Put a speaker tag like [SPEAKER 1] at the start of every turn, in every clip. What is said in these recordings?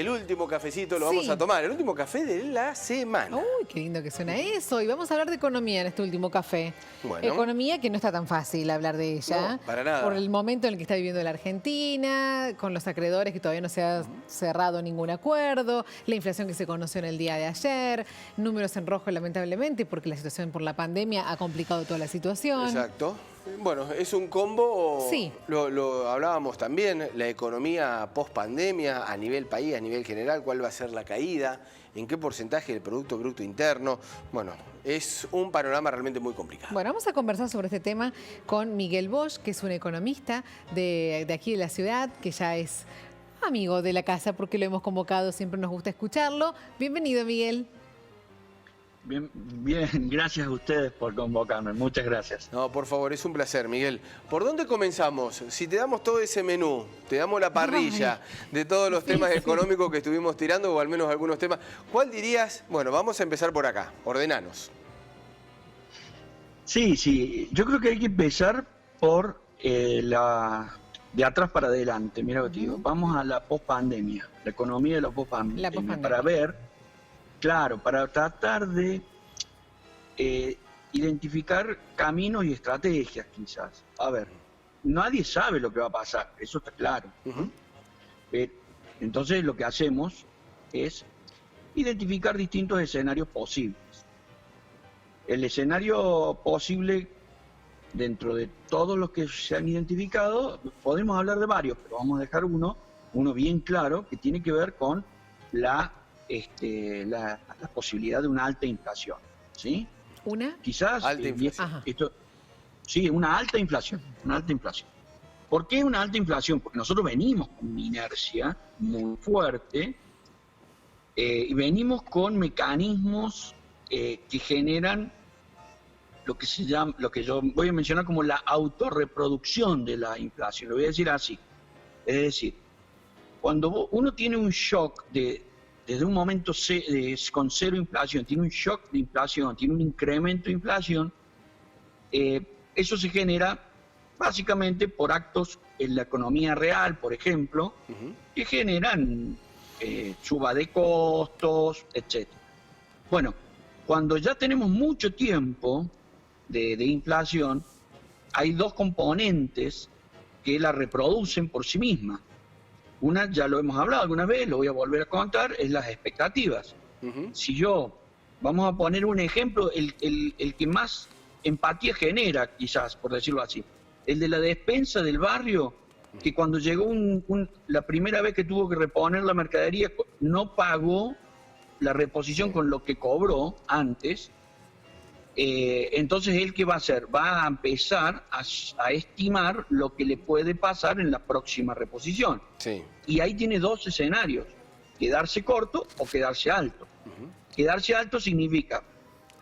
[SPEAKER 1] el último cafecito lo vamos a tomar, el último café de la semana.
[SPEAKER 2] Uy, qué lindo que suena eso. Y vamos a hablar de economía en este último café.
[SPEAKER 1] Bueno.
[SPEAKER 2] Economía que no está tan fácil hablar de ella.
[SPEAKER 1] No, para nada.
[SPEAKER 2] Por el momento en el que está viviendo la Argentina, con los acreedores que todavía no se ha cerrado ningún acuerdo, la inflación que se conoció en el día de ayer, números en rojo lamentablemente porque la situación por la pandemia ha complicado toda la situación.
[SPEAKER 1] Exacto. Bueno, es un combo,
[SPEAKER 2] sí.
[SPEAKER 1] Lo hablábamos también, la economía post-pandemia a nivel país, a nivel general, cuál va a ser la caída, en qué porcentaje del Producto Bruto Interno. Bueno, es un panorama realmente muy complicado.
[SPEAKER 2] Bueno, vamos a conversar sobre este tema con Miguel Bosch, que es un economista de aquí de la ciudad, que ya es amigo de la casa porque lo hemos convocado, siempre nos gusta escucharlo. Bienvenido, Miguel.
[SPEAKER 3] Bien, gracias a ustedes por convocarme, muchas gracias.
[SPEAKER 1] No, por favor, es un placer, Miguel. ¿Por dónde comenzamos? Si te damos todo ese menú, te damos la parrilla de todos los temas económicos que estuvimos tirando, o al menos algunos temas, ¿cuál dirías? Bueno, vamos a empezar por acá, ordenanos.
[SPEAKER 3] Sí, yo creo que hay que empezar por de atrás para adelante. Mira lo que te digo, vamos a la pospandemia, la economía de la pospandemia, para ver. Claro, para tratar de identificar caminos y estrategias quizás. A ver, nadie sabe lo que va a pasar, eso está claro. Entonces lo que hacemos es identificar distintos escenarios posibles. El escenario posible, dentro de todos los que se han identificado, podemos hablar de varios, pero vamos a dejar uno bien claro, que tiene que ver con la posibilidad de una alta inflación, ¿sí?
[SPEAKER 2] ¿Una?
[SPEAKER 3] Quizás
[SPEAKER 1] alta inflación.
[SPEAKER 3] Sí, una alta inflación, ¿Por qué una alta inflación? Porque nosotros venimos con una inercia muy fuerte y venimos con mecanismos que generan lo que yo voy a mencionar como la autorreproducción de la inflación. Lo voy a decir así. Es decir, cuando uno tiene un shock desde un momento con cero inflación, tiene un shock de inflación, tiene un incremento de inflación, eso se genera básicamente por actos en la economía real, por ejemplo, que generan suba de costos, etc. Bueno, cuando ya tenemos mucho tiempo de inflación, hay dos componentes que la reproducen por sí misma. Una, ya lo hemos hablado alguna vez, lo voy a volver a contar, es las expectativas. Si vamos a poner un ejemplo, el que más empatía genera, quizás, por decirlo así, el de la despensa del barrio, que cuando llegó la primera vez que tuvo que reponer la mercadería, no pagó la reposición con lo que cobró antes. Entonces, ¿él qué va a hacer? Va a empezar a estimar lo que le puede pasar en la próxima reposición.
[SPEAKER 1] Sí.
[SPEAKER 3] Y ahí tiene dos escenarios, quedarse corto o quedarse alto. Quedarse alto significa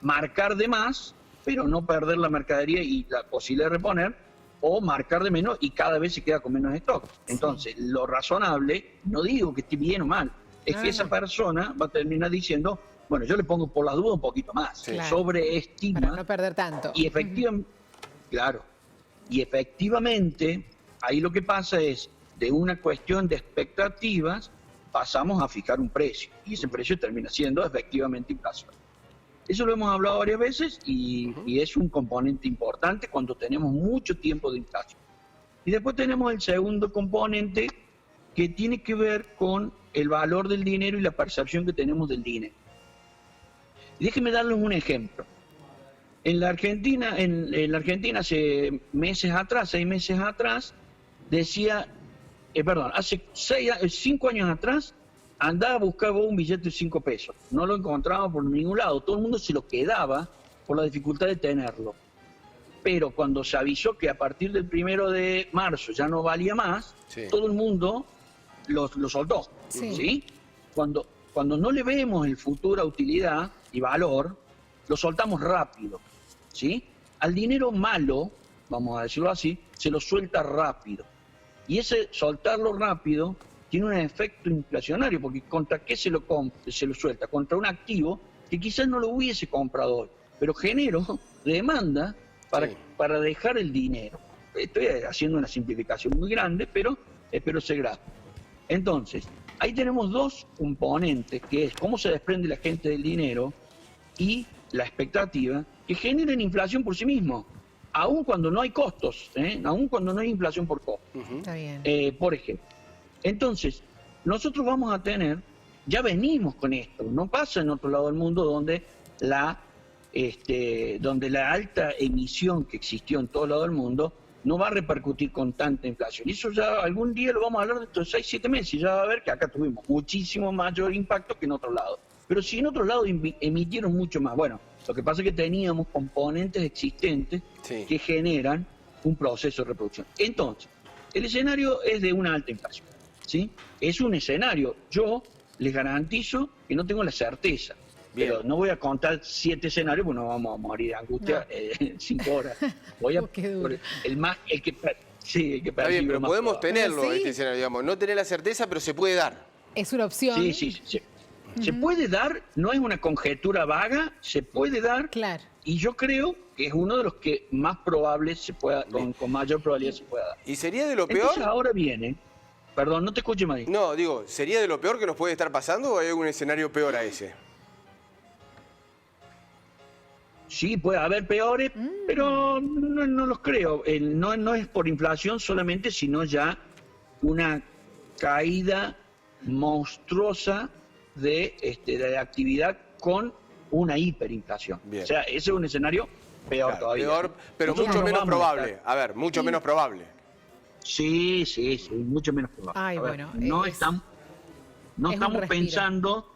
[SPEAKER 3] marcar de más, pero no perder la mercadería y la posibilidad de reponer, o marcar de menos y cada vez se queda con menos stock. Entonces, lo razonable, no digo que esté bien o mal, es que esa persona va a terminar diciendo, bueno, yo le pongo por las dudas un poquito más, sobreestima.
[SPEAKER 2] Para no perder tanto.
[SPEAKER 3] Y efectivamente, ahí lo que pasa es, de una cuestión de expectativas, pasamos a fijar un precio. Y ese precio termina siendo efectivamente inflación. Eso lo hemos hablado varias veces y es un componente importante cuando tenemos mucho tiempo de inflación. Y después tenemos el segundo componente que tiene que ver con el valor del dinero y la percepción que tenemos del dinero. Y déjenme darles un ejemplo. En la Argentina hace 6 meses atrás, hace 5 años atrás, andaba a buscar un billete de 5 pesos. No lo encontraba por ningún lado. Todo el mundo se lo quedaba por la dificultad de tenerlo. Pero cuando se avisó que a partir del 1 de marzo ya no valía más, todo el mundo lo soltó. ¿Sí? Cuando no le vemos el futuro a utilidad y valor, lo soltamos rápido. ¿Sí? Al dinero malo, vamos a decirlo así, se lo suelta rápido. Y ese soltarlo rápido tiene un efecto inflacionario, porque ¿contra qué se lo suelta? Contra un activo que quizás no lo hubiese comprado hoy, pero genero demanda para dejar el dinero. Estoy haciendo una simplificación muy grande, pero espero ser grato. Entonces, ahí tenemos dos componentes, que es cómo se desprende la gente del dinero y la expectativa, que generan inflación por sí mismo, aun cuando no hay costos, aun cuando no hay inflación por costos.
[SPEAKER 2] Está bien.
[SPEAKER 3] Por ejemplo. Entonces, nosotros vamos a tener, ya venimos con esto, no pasa en otro lado del mundo donde la alta emisión que existió en todo lado del mundo no va a repercutir con tanta inflación. Y eso ya algún día lo vamos a hablar dentro de 6, 7 meses, y ya va a ver que acá tuvimos muchísimo mayor impacto que en otro lado. Pero si en otro lado emitieron mucho más, bueno, lo que pasa es que teníamos componentes existentes que generan un proceso de reproducción. Entonces, el escenario es de una alta inflación, ¿sí? Es un escenario, yo les garantizo que no tengo la certeza.
[SPEAKER 1] Bien.
[SPEAKER 3] Pero no voy a contar 7 escenarios, porque no vamos a morir de angustia en 5 horas. Voy a el que
[SPEAKER 1] Está bien, pero podemos
[SPEAKER 3] probable.
[SPEAKER 1] tenerlo,
[SPEAKER 2] Sí.
[SPEAKER 1] este escenario, digamos. No tener la certeza, pero se puede dar.
[SPEAKER 2] Es una opción.
[SPEAKER 3] Sí. Se puede dar, no es una conjetura vaga, se puede dar.
[SPEAKER 2] Claro.
[SPEAKER 3] Y yo creo que es uno de los que más probable se pueda, con mayor probabilidad se pueda dar.
[SPEAKER 1] ¿Y sería de lo peor?
[SPEAKER 3] Entonces ahora viene, perdón, no te escuché, Mari.
[SPEAKER 1] No, digo, ¿sería de lo peor que nos puede estar pasando o hay algún escenario peor a ese?
[SPEAKER 3] Sí, puede haber peores, pero no los creo. No es por inflación solamente, sino ya una caída monstruosa de la actividad con una hiperinflación.
[SPEAKER 1] Bien.
[SPEAKER 3] O sea, ese es un escenario peor
[SPEAKER 1] Claro,
[SPEAKER 3] todavía.
[SPEAKER 1] peor, pero
[SPEAKER 3] Nosotros
[SPEAKER 1] mucho
[SPEAKER 3] no
[SPEAKER 1] menos
[SPEAKER 3] vamos a
[SPEAKER 1] probable.
[SPEAKER 3] estar-
[SPEAKER 1] A ver, mucho menos probable.
[SPEAKER 3] Sí, mucho menos probable.
[SPEAKER 2] Ay,
[SPEAKER 3] A ver,
[SPEAKER 2] bueno,
[SPEAKER 3] no
[SPEAKER 2] es
[SPEAKER 3] estamos
[SPEAKER 2] un respiro.
[SPEAKER 3] pensando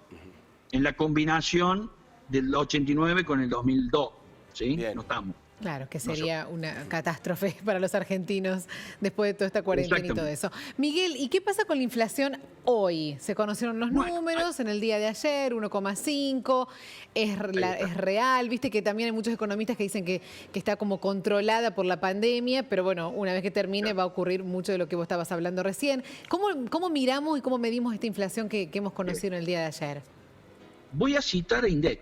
[SPEAKER 3] en la combinación del 89 con el 2002, ¿sí?
[SPEAKER 1] Bien.
[SPEAKER 3] No estamos.
[SPEAKER 2] Claro, que sería una catástrofe para los argentinos después de toda esta cuarentena y todo eso. Miguel, ¿y qué pasa con la inflación hoy? Se conocieron los números en el día de ayer, 1,5, es real, viste que también hay muchos economistas que dicen que está como controlada por la pandemia, pero bueno, una vez que termine va a ocurrir mucho de lo que vos estabas hablando recién. ¿Cómo miramos y cómo medimos esta inflación que hemos conocido en el día de ayer?
[SPEAKER 3] Voy a citar a INDEC.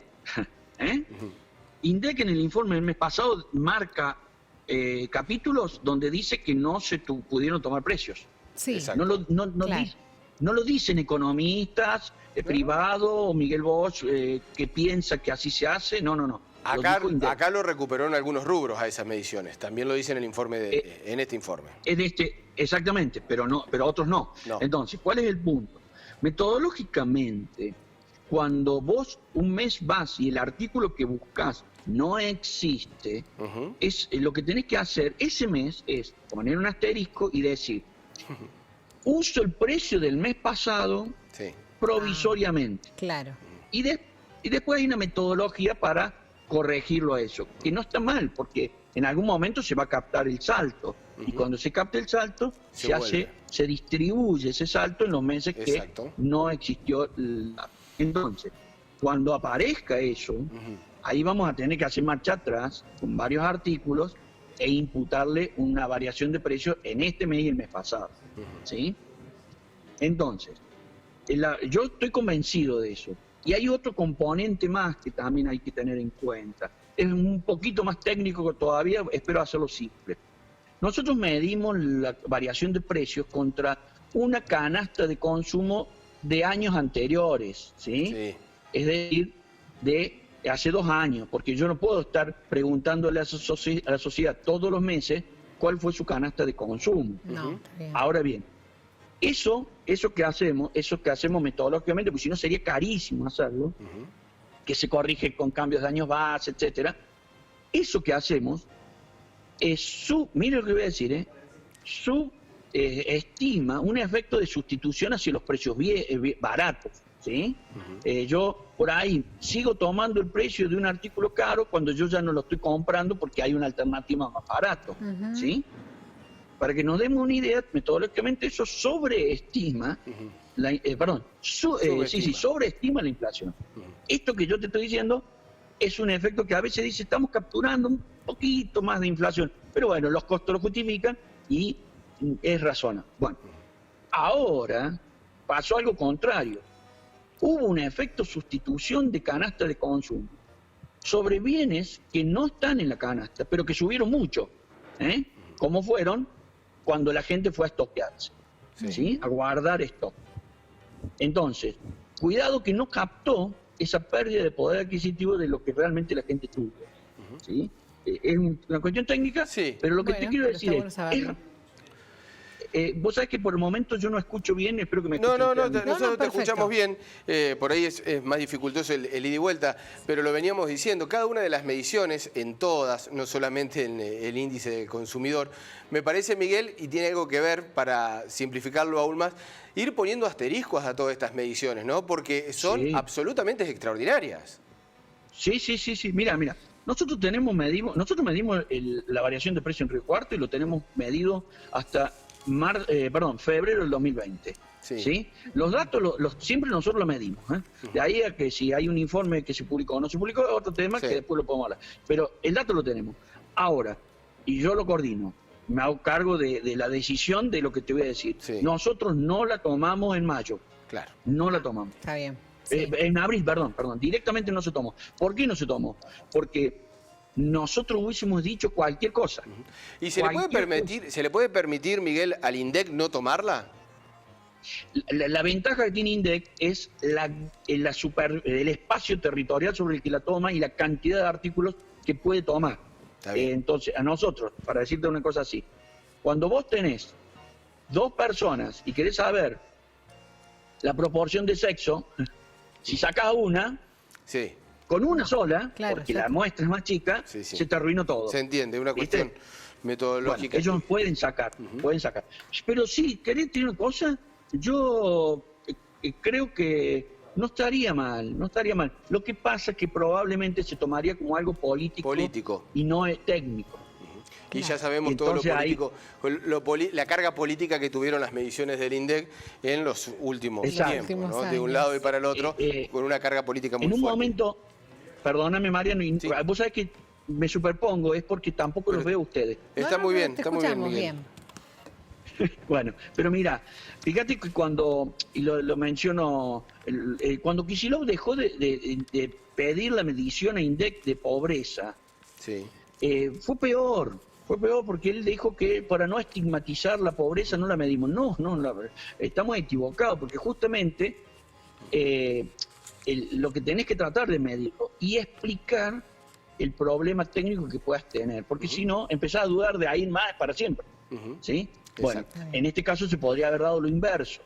[SPEAKER 3] INDEC en el informe del mes pasado marca capítulos donde dice que no se pudieron tomar precios.
[SPEAKER 2] Sí,
[SPEAKER 1] Exacto.
[SPEAKER 2] Claro.
[SPEAKER 3] No lo dicen economistas privados o Miguel Bosch que piensa que así se hace. No. Lo dijo INDEC.
[SPEAKER 1] Acá lo recuperó en algunos rubros a esas mediciones. También lo dice en el informe en este informe.
[SPEAKER 3] Exactamente, pero otros no.
[SPEAKER 1] No.
[SPEAKER 3] Entonces, ¿cuál es el punto? Metodológicamente, cuando vos un mes vas y el artículo que buscas no existe, lo que tenés que hacer ese mes es poner un asterisco y decir, uso el precio del mes pasado provisoriamente.
[SPEAKER 2] Claro.
[SPEAKER 3] Y después hay una metodología para corregirlo a eso, que no está mal, porque en algún momento se va a captar el salto. Y cuando se capta el salto, se distribuye ese salto en los meses que no existió. Entonces, cuando aparezca eso, ahí vamos a tener que hacer marcha atrás con varios artículos e imputarle una variación de precios en este mes y el mes pasado. ¿Sí? Entonces, yo estoy convencido de eso. Y hay otro componente más que también hay que tener en cuenta. Es un poquito más técnico que todavía, espero hacerlo simple. Nosotros medimos la variación de precios contra una canasta de consumo de años anteriores, ¿sí? Es decir, de hace 2 años, porque yo no puedo estar preguntándole a la sociedad todos los meses cuál fue su canasta de consumo.
[SPEAKER 2] No, está bien.
[SPEAKER 3] Ahora bien, eso que hacemos metodológicamente, porque si no sería carísimo hacerlo, que se corrige con cambios de años base, etcétera. Eso que hacemos es mire lo que voy a decir, estima un efecto de sustitución hacia los precios baratos, ¿sí? Yo por ahí sigo tomando el precio de un artículo caro cuando yo ya no lo estoy comprando porque hay una alternativa más barato, ¿sí? Para que nos demos una idea, metodológicamente eso sobreestima, sobreestima la inflación. Esto que yo te estoy diciendo es un efecto que a veces dice estamos capturando un poquito más de inflación, pero bueno, los costos lo justifican y es razonable. Bueno, ahora pasó algo contrario. Hubo un efecto sustitución de canasta de consumo sobre bienes que no están en la canasta, pero que subieron mucho, como fueron cuando la gente fue a estoquearse, ¿sí? A guardar stock. Entonces, cuidado que no captó esa pérdida de poder adquisitivo de lo que realmente la gente tuvo. ¿Sí? Es una cuestión técnica,
[SPEAKER 1] Sí.
[SPEAKER 3] pero lo que
[SPEAKER 2] Bueno,
[SPEAKER 3] te quiero
[SPEAKER 2] pero
[SPEAKER 3] decir
[SPEAKER 2] está bueno saberlo.
[SPEAKER 3] vos sabés que por el momento yo no escucho bien, espero que me
[SPEAKER 1] No,
[SPEAKER 3] escuchen.
[SPEAKER 1] no, no,
[SPEAKER 3] ustedes.
[SPEAKER 1] nosotros te
[SPEAKER 2] perfecto.
[SPEAKER 1] escuchamos bien, por ahí es más dificultoso el ida y vuelta, pero lo veníamos diciendo, cada una de las mediciones, en todas, no solamente en el índice del consumidor, me parece, Miguel, y tiene algo que ver, para simplificarlo aún más, ir poniendo asteriscos a todas estas mediciones, ¿no? Porque son
[SPEAKER 3] Sí.
[SPEAKER 1] absolutamente extraordinarias.
[SPEAKER 3] Sí. Mira. Nosotros medimos la variación de precio en Río Cuarto y lo tenemos medido hasta febrero del 2020.
[SPEAKER 1] Sí.
[SPEAKER 3] ¿Sí? Los datos siempre nosotros los medimos. De ahí a que si hay un informe que se publicó o no se publicó, es otro tema
[SPEAKER 1] Sí.
[SPEAKER 3] que después lo podemos hablar. Pero el dato lo tenemos. Ahora, y yo lo coordino, me hago cargo de la decisión de lo que te voy a decir.
[SPEAKER 1] Sí.
[SPEAKER 3] Nosotros no la tomamos en mayo.
[SPEAKER 1] Claro.
[SPEAKER 3] No la tomamos.
[SPEAKER 2] Está bien. Sí.
[SPEAKER 3] En abril, perdón, directamente no se tomó. ¿Por qué no se tomó? Porque nosotros hubiésemos dicho cualquier cosa.
[SPEAKER 1] ¿Y se le puede permitir, Miguel, al INDEC no tomarla?
[SPEAKER 3] La ventaja que tiene INDEC es el espacio territorial sobre el que la toma y la cantidad de artículos que puede tomar.
[SPEAKER 1] Está bien.
[SPEAKER 3] Entonces, a nosotros, para decirte una cosa así, cuando vos tenés 2 personas y querés saber la proporción de sexo, si sacás una,
[SPEAKER 1] Sí,
[SPEAKER 3] con una sola,
[SPEAKER 2] Claro,
[SPEAKER 3] porque
[SPEAKER 2] ya.
[SPEAKER 3] la muestra es más chica,
[SPEAKER 1] Sí.
[SPEAKER 3] se te arruinó todo.
[SPEAKER 1] se entiende, una
[SPEAKER 3] ¿Viste?
[SPEAKER 1] cuestión metodológica.
[SPEAKER 3] Bueno, ellos pueden sacar. Pero sí, ¿querés decir una cosa? Yo creo que no estaría mal. Lo que pasa es que probablemente se tomaría como algo político. Y no es técnico.
[SPEAKER 1] Y ya
[SPEAKER 2] Claro.
[SPEAKER 1] sabemos todo lo
[SPEAKER 3] Entonces,
[SPEAKER 1] político, la carga política que tuvieron las mediciones del INDEC en los últimos
[SPEAKER 3] Exacto.
[SPEAKER 1] tiempos, ¿no?
[SPEAKER 2] Últimos
[SPEAKER 1] De un
[SPEAKER 2] años.
[SPEAKER 1] lado y para el otro, con una carga política muy
[SPEAKER 3] En un
[SPEAKER 1] fuerte.
[SPEAKER 3] momento, perdóname Mariano,
[SPEAKER 1] Sí.
[SPEAKER 3] vos sabés que me superpongo, es porque tampoco los veo a ustedes.
[SPEAKER 1] Está
[SPEAKER 2] No,
[SPEAKER 1] muy
[SPEAKER 2] no,
[SPEAKER 1] bien,
[SPEAKER 2] te
[SPEAKER 1] está muy bien,
[SPEAKER 2] escuchamos
[SPEAKER 1] Miguel.
[SPEAKER 3] Bueno, pero mira, fíjate que cuando, y lo menciono, cuando Kicillof dejó de pedir la medición a INDEC de pobreza,
[SPEAKER 1] Sí.
[SPEAKER 3] fue peor porque él dijo que para no estigmatizar la pobreza no la medimos. No, estamos equivocados, porque justamente lo que tenés que tratar de medirlo y explicar el problema técnico que puedas tener, porque si no, empezás a dudar de ahí más para siempre. ¿Sí? Bueno,
[SPEAKER 1] Exacto.
[SPEAKER 3] en este caso se podría haber dado lo inverso.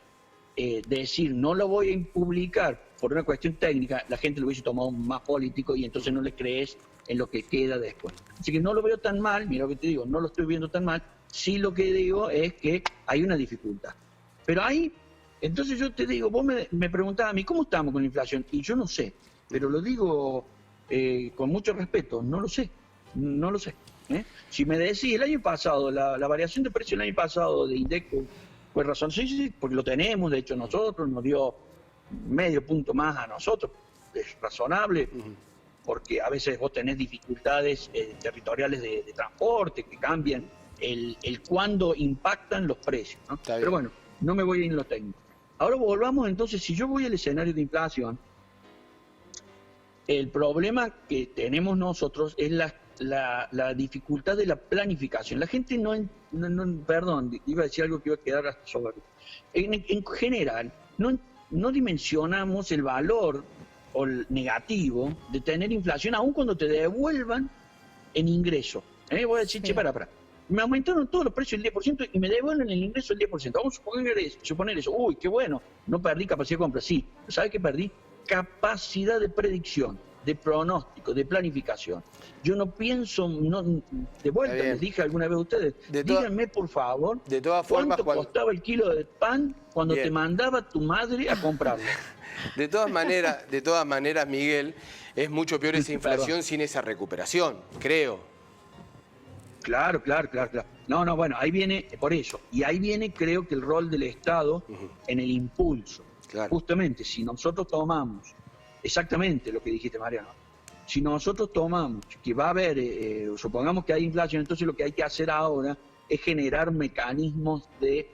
[SPEAKER 3] Decir, no lo voy a publicar por una cuestión técnica, la gente lo hubiese tomado más político y entonces no le crees en lo que queda después. Así que no lo veo tan mal, mira lo que te digo, no lo estoy viendo tan mal, sí lo que digo es que hay una dificultad. Pero ahí, entonces yo te digo, vos me preguntabas a mí, ¿cómo estamos con la inflación? Y yo no sé, pero lo digo con mucho respeto, no lo sé. Si me decís, el año pasado, la variación de precio el año pasado de INDEC fue razón, sí, porque lo tenemos, de hecho nosotros, nos dio medio punto más a nosotros, es razonable, porque a veces vos tenés dificultades territoriales de transporte que cambian el cuándo impactan los precios, ¿no? Pero bueno, no me voy a ir en lo técnico. Ahora volvamos entonces, si yo voy al escenario de inflación, el problema que tenemos nosotros es la dificultad de la planificación. La gente perdón, iba a decir algo que iba a quedar hasta soberbio. En general, no dimensionamos el valor o el negativo de tener inflación, aun cuando te devuelvan en ingreso. Voy a decir,
[SPEAKER 2] Sí.
[SPEAKER 3] che, para. Me aumentaron todos los precios el 10% y me devuelven el ingreso el 10%. Vamos a suponer eso. Uy, qué bueno, no perdí capacidad de compra. Sí, ¿sabes qué perdí? Capacidad de predicción, de pronóstico, de planificación. Yo no pienso, de vuelta, les dije alguna vez a ustedes, díganme por favor,
[SPEAKER 1] de todas formas,
[SPEAKER 3] ¿cuánto costaba el kilo de pan cuando
[SPEAKER 1] Bien.
[SPEAKER 3] te mandaba tu madre a comprarlo?
[SPEAKER 1] De todas maneras, Miguel, es mucho peor esa inflación sin esa recuperación, creo.
[SPEAKER 3] Claro. No, bueno, ahí viene, por eso, y ahí viene creo que el rol del Estado en el impulso.
[SPEAKER 1] Claro.
[SPEAKER 3] Justamente, si nosotros tomamos, exactamente lo que dijiste, Mariano, si nosotros tomamos que va a haber, supongamos que hay inflación, entonces lo que hay que hacer ahora es generar mecanismos de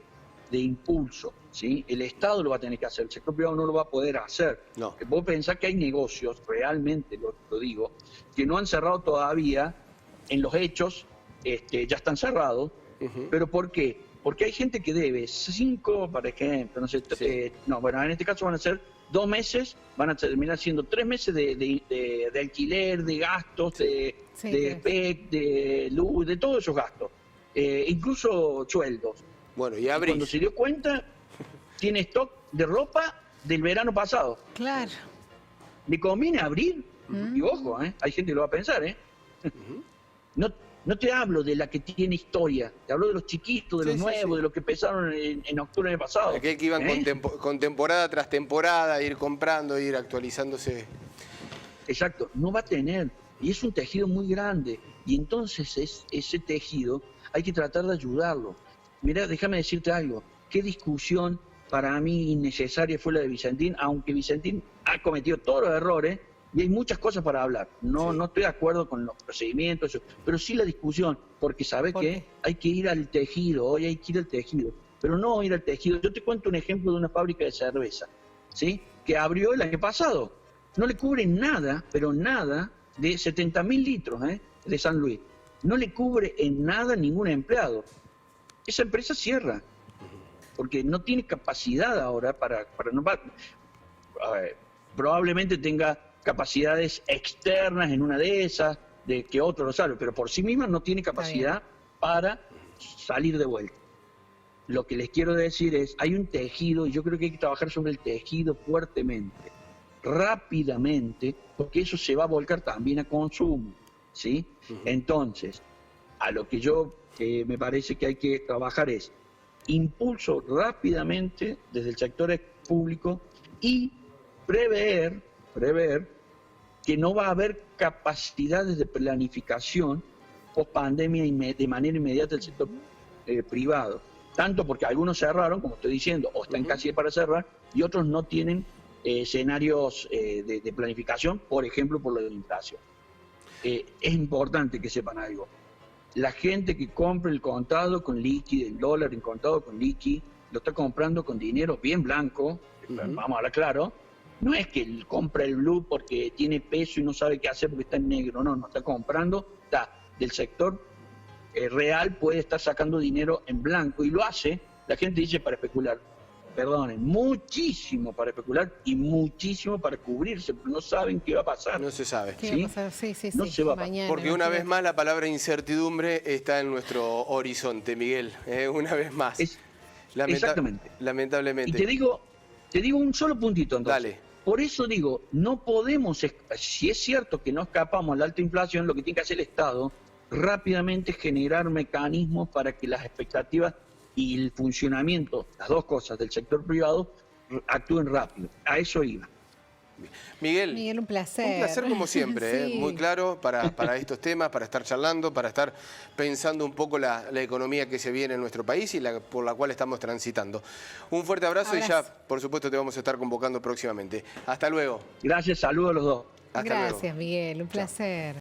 [SPEAKER 3] impulso, ¿sí? El Estado lo va a tener que hacer, el sector privado no lo va a poder hacer.
[SPEAKER 1] No.
[SPEAKER 3] Vos pensás que hay negocios, realmente lo digo, que no han cerrado todavía, en los hechos ya están cerrados, pero ¿por qué? Porque hay gente que debe 5, por ejemplo, no sé,
[SPEAKER 1] Sí.
[SPEAKER 3] bueno, en este caso van a ser 2 meses, van a terminar siendo 3 meses de alquiler, de gastos, de PEC, de luz, de todos esos gastos, incluso sueldos.
[SPEAKER 1] Bueno, y
[SPEAKER 3] Y cuando
[SPEAKER 1] abrís.
[SPEAKER 3] se dio cuenta, tiene stock de ropa del verano pasado.
[SPEAKER 2] Claro.
[SPEAKER 3] ¿Le conviene abrir? Y ojo, hay gente que lo va a pensar, No te hablo de la que tiene historia, te hablo de los chiquitos, de
[SPEAKER 1] Sí,
[SPEAKER 3] los
[SPEAKER 1] sí,
[SPEAKER 3] nuevos,
[SPEAKER 1] sí.
[SPEAKER 3] de los que empezaron en octubre del pasado.
[SPEAKER 1] Aquel que iban con temporada tras temporada, ir comprando, ir actualizándose.
[SPEAKER 3] Exacto, no va a tener. Y es un tejido muy grande. Y entonces ese tejido hay que tratar de ayudarlo. Mirá, déjame decirte algo. Qué discusión para mí innecesaria fue la de Vicentín, aunque Vicentín ha cometido todos los errores y hay muchas cosas para hablar. No,
[SPEAKER 1] Sí.
[SPEAKER 3] no estoy de acuerdo con los procedimientos, pero sí la discusión, porque ¿sabe
[SPEAKER 2] ¿Por
[SPEAKER 3] qué?
[SPEAKER 2] qué?
[SPEAKER 3] Hay que ir al tejido, hoy hay que ir al tejido, pero no ir al tejido. Yo te cuento un ejemplo de una fábrica de cerveza, ¿sí? Que abrió el año pasado. No le cubre nada, pero nada, de 70.000 litros de San Luis. No le cubre en nada ningún empleado. Esa empresa cierra, porque no tiene capacidad ahora para no a ver, probablemente tenga capacidades externas en una de esas, de que otro lo sabe, pero por sí misma no tiene capacidad para salir de vuelta. Lo que les quiero decir es, hay un tejido, y yo creo que hay que trabajar sobre el tejido fuertemente, rápidamente, porque eso se va a volcar también a consumo, ¿sí? Entonces, a lo que yo me parece que hay que trabajar es impulso rápidamente desde el sector público y prever que no va a haber capacidades de planificación post pandemia de manera inmediata del sector privado. Tanto porque algunos cerraron, como estoy diciendo, o están casi para cerrar, y otros no tienen escenarios de planificación, por ejemplo, por la inflación. Es importante que sepan algo. La gente que compra el contado con liqui, el dólar en contado con liqui, lo está comprando con dinero bien blanco, vamos a hablar claro. No es que él compra el blue porque tiene peso y no sabe qué hacer porque está en negro, no, está comprando, está del sector real, puede estar sacando dinero en blanco y lo hace, la gente dice para especular. Perdonen, muchísimo para especular y muchísimo para cubrirse, porque no saben qué va a pasar.
[SPEAKER 1] No se sabe.
[SPEAKER 2] ¿Qué va a pasar? Sí,
[SPEAKER 3] No se va a pasar.
[SPEAKER 2] mañana.
[SPEAKER 1] Porque una vez más la palabra incertidumbre está en nuestro horizonte, Miguel. Una vez más.
[SPEAKER 3] Exactamente.
[SPEAKER 1] Lamentablemente.
[SPEAKER 3] Y te digo un solo puntito entonces.
[SPEAKER 1] Dale.
[SPEAKER 3] Por eso digo, no podemos, si es cierto que no escapamos a la alta inflación, lo que tiene que hacer el Estado rápidamente es generar mecanismos para que las expectativas y el funcionamiento, las dos cosas del sector privado, actúen rápido. A eso iba.
[SPEAKER 1] Miguel,
[SPEAKER 2] un placer.
[SPEAKER 1] Un placer como siempre,
[SPEAKER 2] Sí.
[SPEAKER 1] muy claro para estos temas, para estar charlando, para estar pensando un poco la economía que se viene en nuestro país y por la cual estamos transitando. Un fuerte abrazo y ya, por supuesto, te vamos a estar convocando próximamente. Hasta luego.
[SPEAKER 3] Gracias, saludos a los dos.
[SPEAKER 1] Hasta luego.
[SPEAKER 2] Gracias, Miguel, un placer.